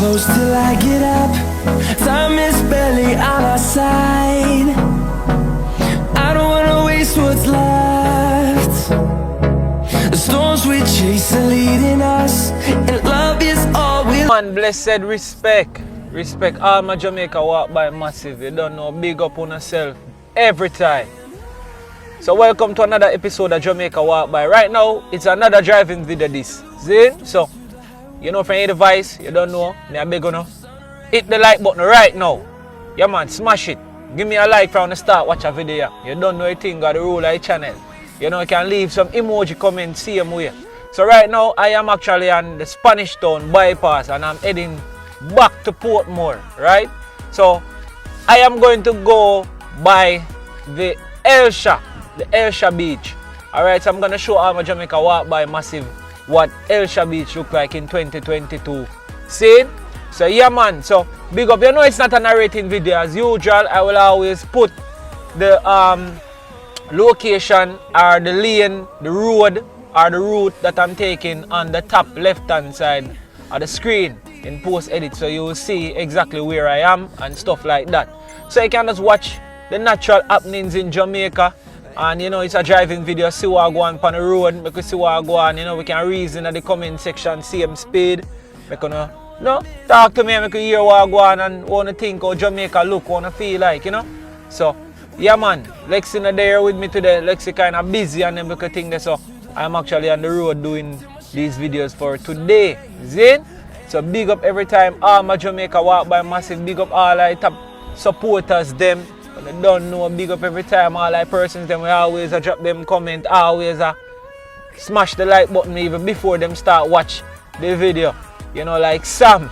close till I get up. Time is barely on our side. I don't wanna waste what's left. The storms we chase are leading us, and love is all we Man, blessed respect. Respect all my Jamaica walk by massive. You don't know, big up on yourself every time. So welcome to another episode of Jamaica Walk By. Right now, it's another driving video this. See? So, you know from your device, you don't know, me a beg you know. Hit the like button right now. Yeah man, smash it. Give me a like from the start, watch a video. You don't know anything, got the rule of the channel. You know, you can leave some emoji comments, same way. So right now, I am actually on the Spanish Town bypass and I'm heading back to Portmore, right? So, I am going to go by the Hellshire Beach. Alright, so I'm going to show all my Jamaica Walk By massive what Hellshire Beach look like in 2022. See? So yeah man, so big up. You know it's not a narrating video as usual. I will always put the location or the lane, the road or the route that I'm taking on the top left hand side of the screen in post edit, so you will see exactly where I am and stuff like that. So you can just watch the natural happenings in Jamaica. And you know, it's a driving video, see what I go on the road, because see what I go on, you know, we can reason in the comment section, same speed. Make you know, talk to me, make you hear what I go on and wanna think how Jamaica look, wanna feel like, you know. So, yeah man, Lexi not there with me today. Lexi kinda busy and then make you think that, so I'm actually on the road doing these videos for today. Zin? So big up every time, all my Jamaica Walk By massive, big up all our top supporters them. They don't know, big up every time, all like persons them we always drop them comment, always smash the like button even before them start watch the video. You know, like Sam,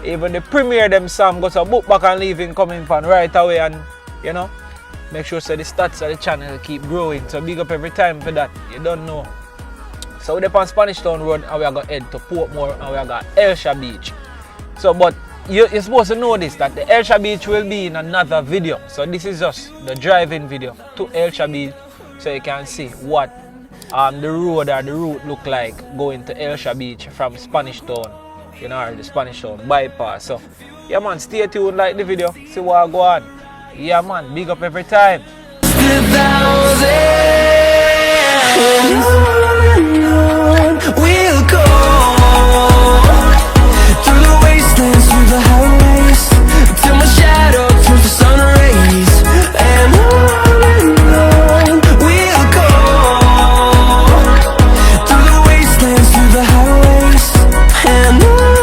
even the premiere them Sam goes a book back and leave in comment fan right away, and you know, make sure so the stats of the channel keep growing. So big up every time for that, you don't know. So we're on Spanish Town Road and we are going to head to Portmore and we are going to Hellshire Beach. So but you're supposed to know this, that the Hellshire Beach will be in another video. So this is just the driving video to Hellshire Beach, so you can see what the road or the route look like going to Hellshire Beach from Spanish Town, you know, or the Spanish Town bypass. So yeah man, stay tuned, like the video, see what I go on. Yeah man, big up every time. We'll go through the wastelands, through the highways, till my shadow turns to sun rays. And on we'll go through the wastelands, through the highways, and on we'll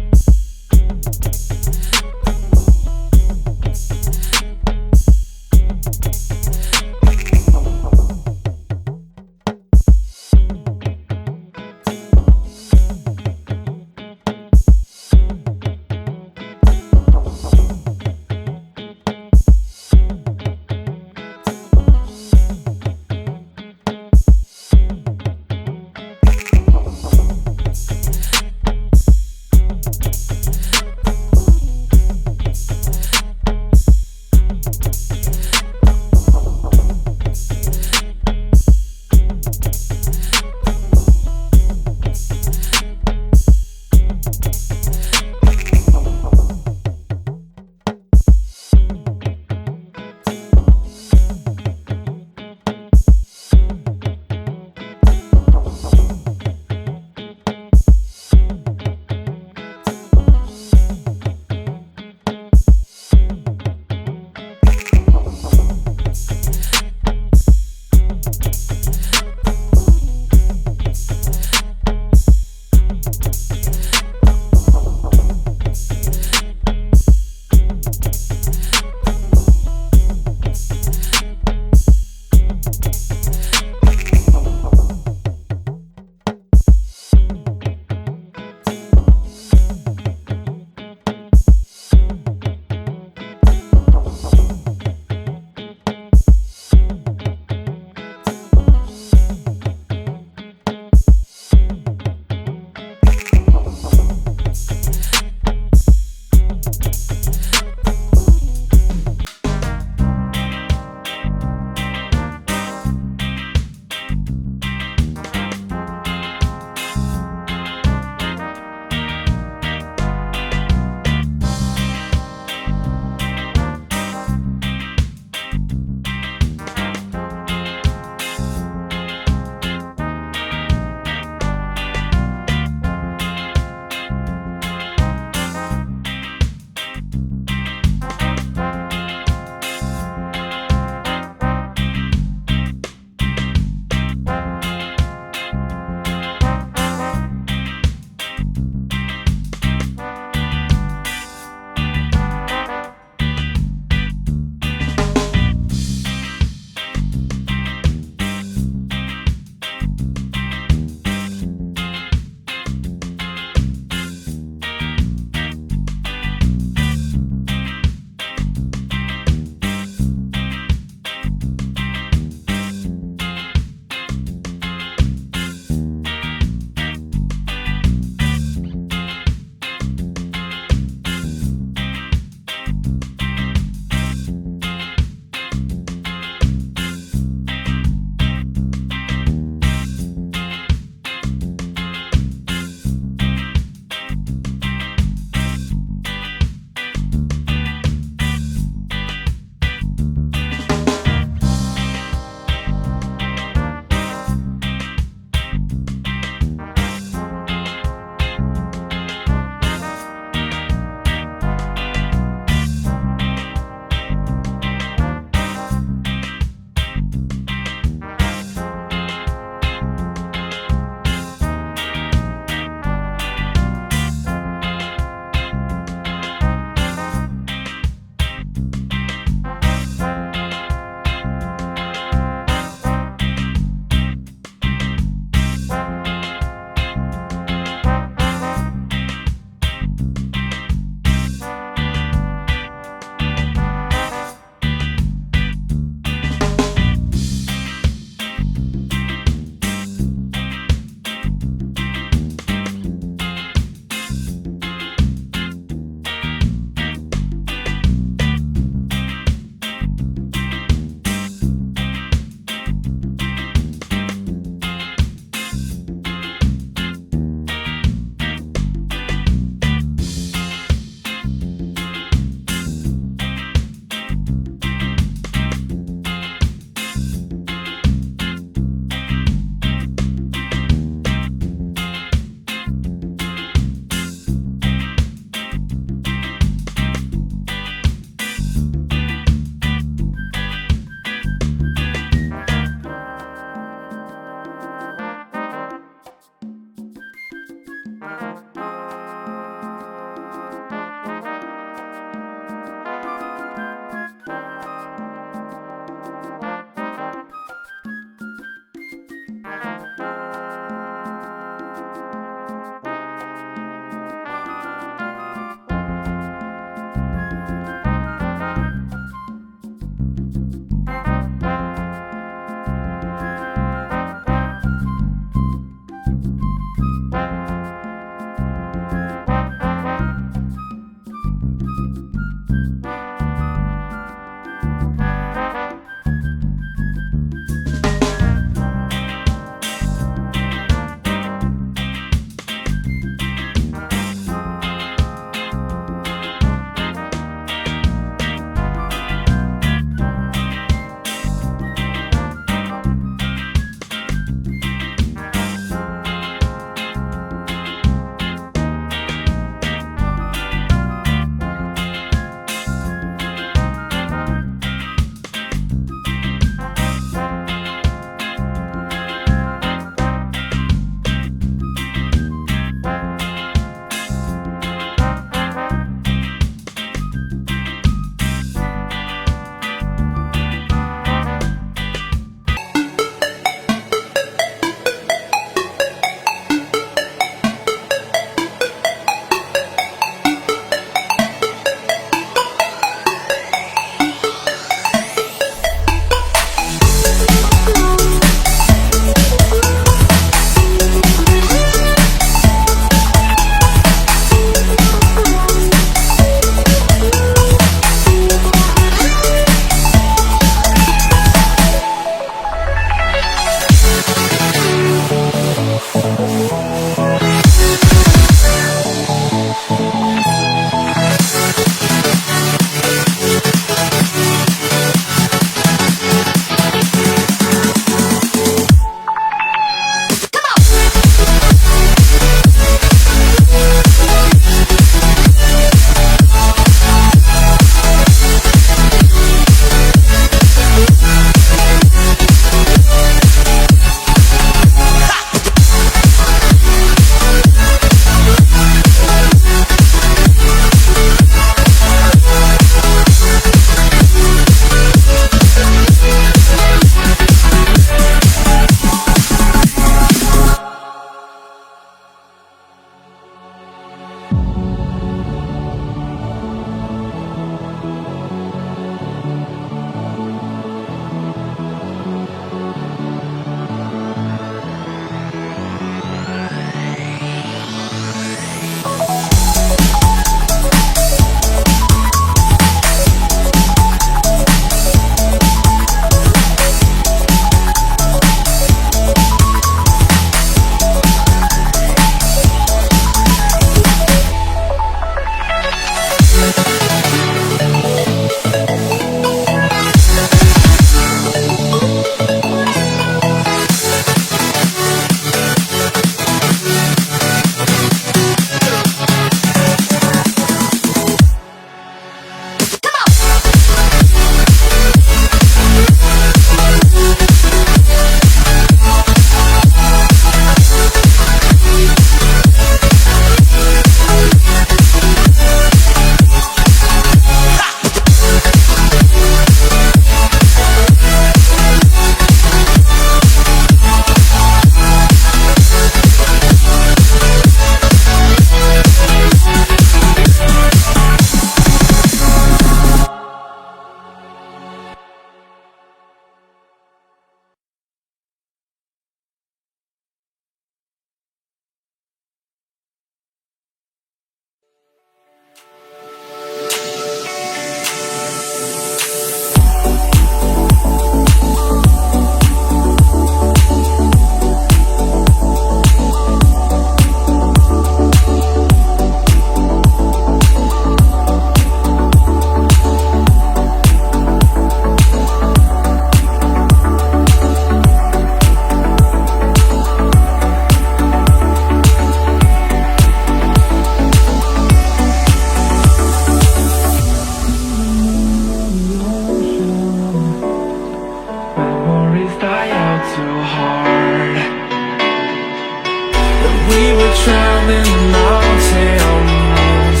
traveling the mountains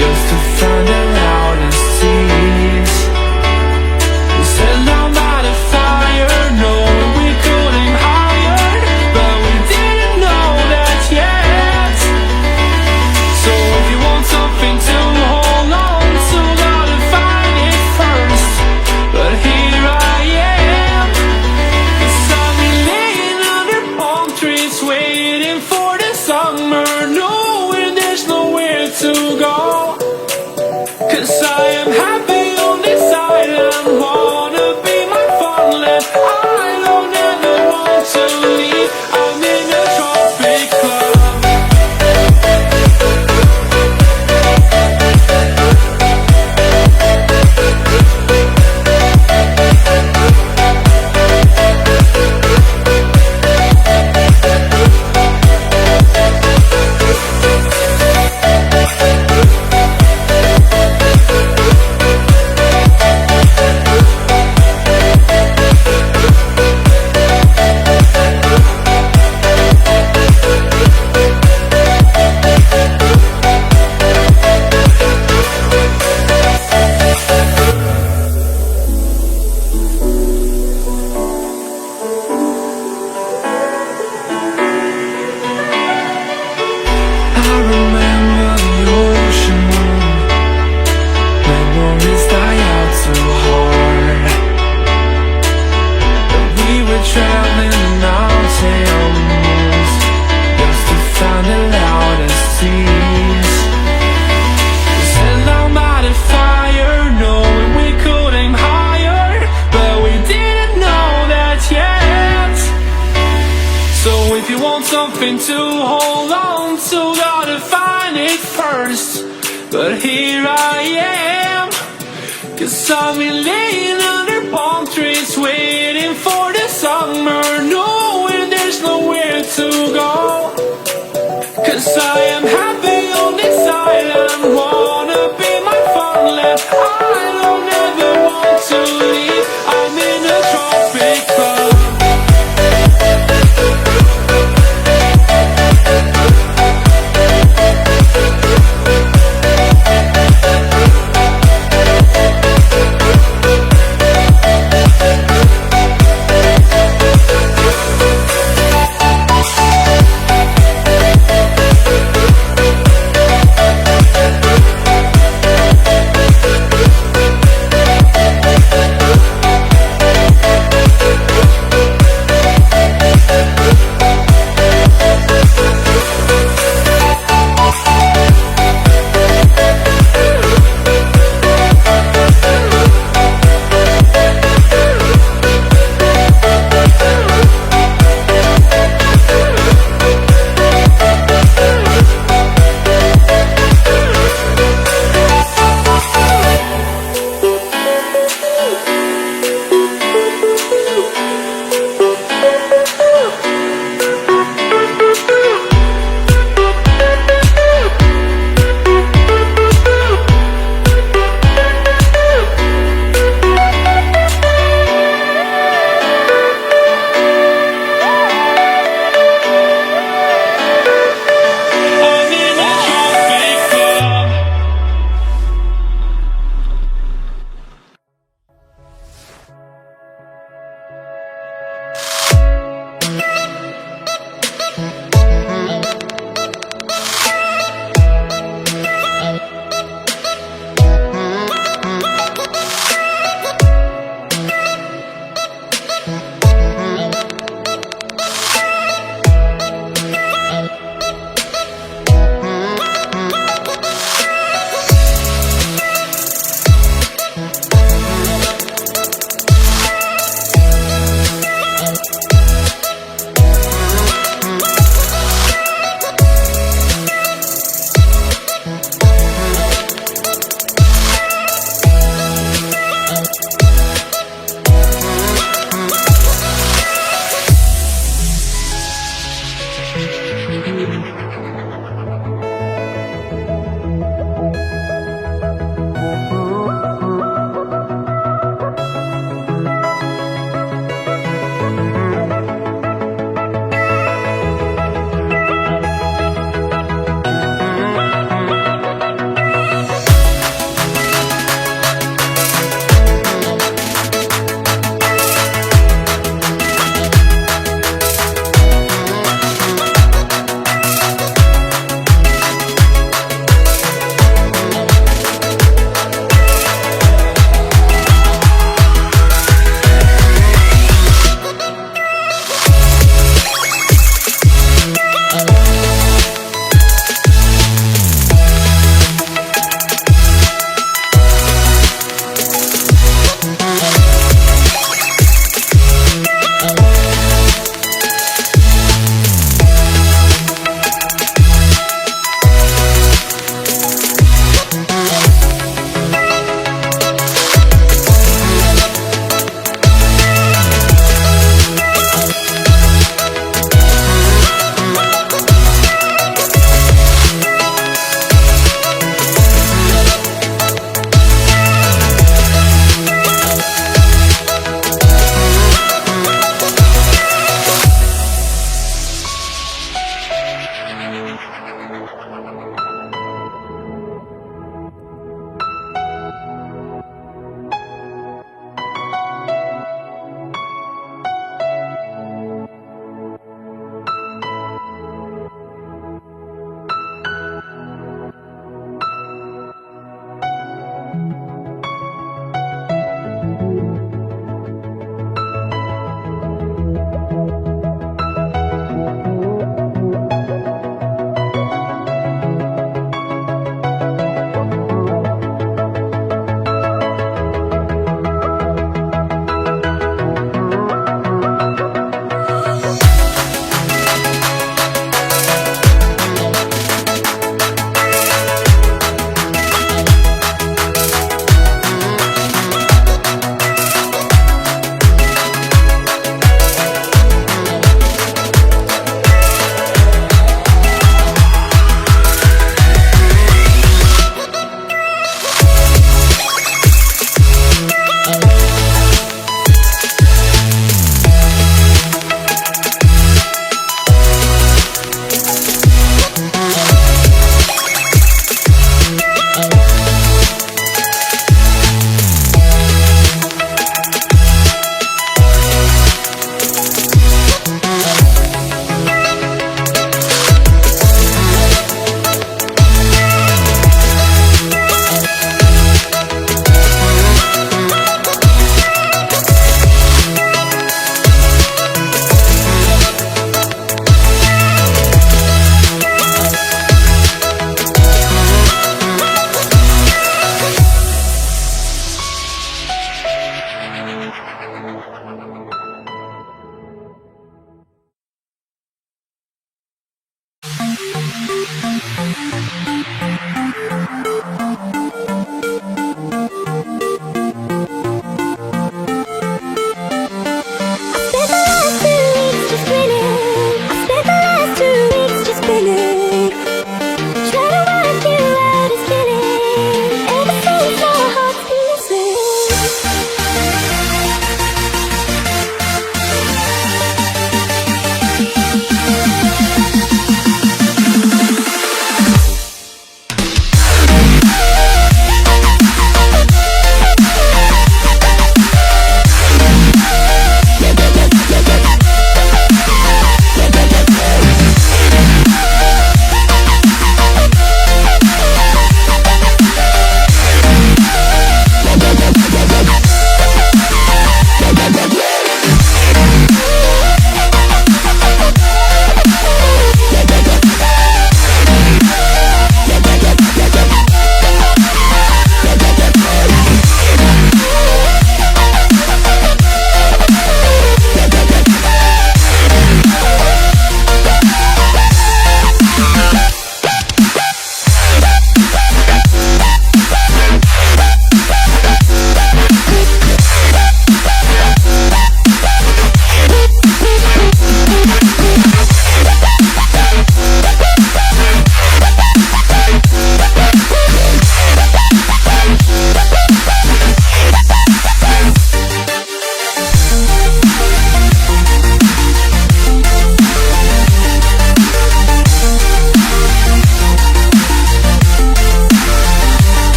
just to find the loudest seas. We set down by the fire, knowing we could aim higher, but we didn't know that yet. So if you want something to hold on to, gotta find it first. But here I am, 'cause I've been laying under palm trees waiting for the summer, knowing there's nowhere to go. 'Cause I am happy on this island, wanna be my farmland. I don't ever want to leave, I'm in a tropic club. I remember the ocean, memories die out too hard. But we were traveling the mountains just to find the loudest seas. We sat down by the fire, knowing we could aim higher, but we didn't know that yet. So if you want something to hold on to, gotta find it first. But here I am, 'cause I've been laying under palm trees waiting for the summer, knowing there's nowhere to go. 'Cause I am happy on this island, wanna be my farmland. I don't ever want to leave, I'm in a tropic club.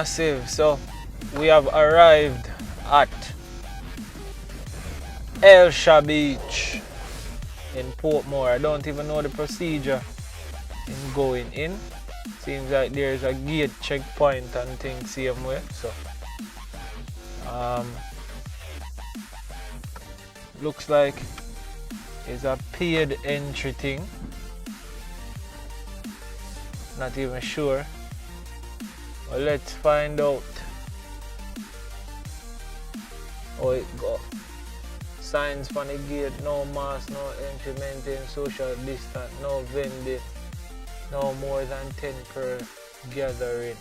massive. So we have arrived at Hellshire Beach in Portmore. I don't even know the procedure in going in. Seems like there's a gate checkpoint and things same way. So looks like it's a paid entry thing. Not even sure. Well, let's find out. Oh, it go. Signs for the gate, no mask, no entry, maintain social distance, no vending, no more than 10 per gathering.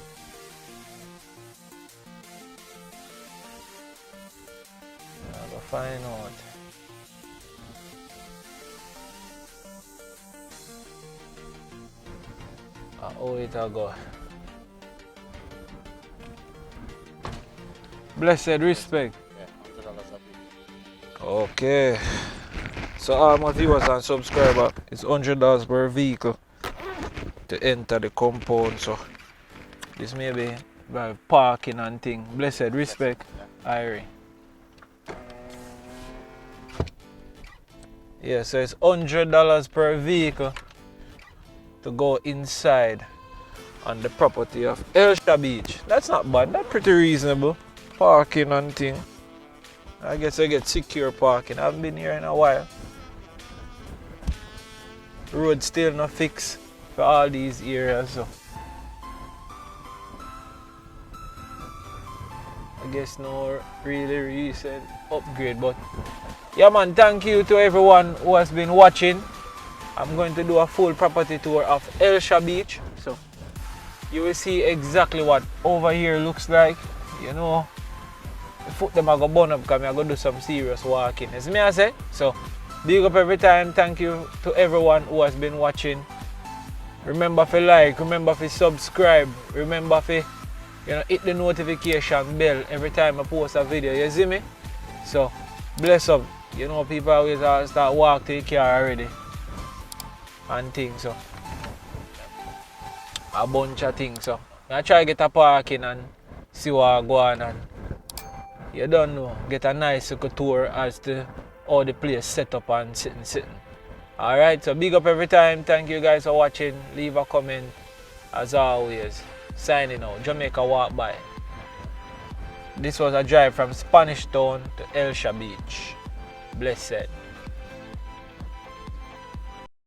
I'll go find out. Oh, it'll go. Blessed respect. Okay. So all my viewers and subscribers, it's $100 per vehicle to enter the compound. So this may be by parking and thing. Blessed respect, Irie. Yeah, so it's $100 per vehicle to go inside on the property of Hellshire Beach. That's not bad, that's pretty reasonable. Parking and thing. I guess I get secure parking. I haven't been here in a while. Road still not fixed for all these areas, so I guess no really recent upgrade, but yeah man, thank you to everyone who has been watching. I'm going to do a full property tour of Hellshire Beach, so you will see exactly what over here looks like. You know, the foot them I go burn up because I go do some serious walking. As me I say, so big up every time. Thank you to everyone who has been watching. Remember to like, remember to subscribe, remember to hit the notification bell every time I post a video. You see me? So bless up. You know, people always start walk to the car already and things, so a bunch of things. So I try to get a parking and see what I go on, and you don't know, get a nice little tour as to all the place set up and sitting. Alright, so big up every time. Thank you guys for watching. Leave a comment as always. Signing out. Jamaica walk by. This was a drive from Spanish Town to Hellshire Beach. Blessed.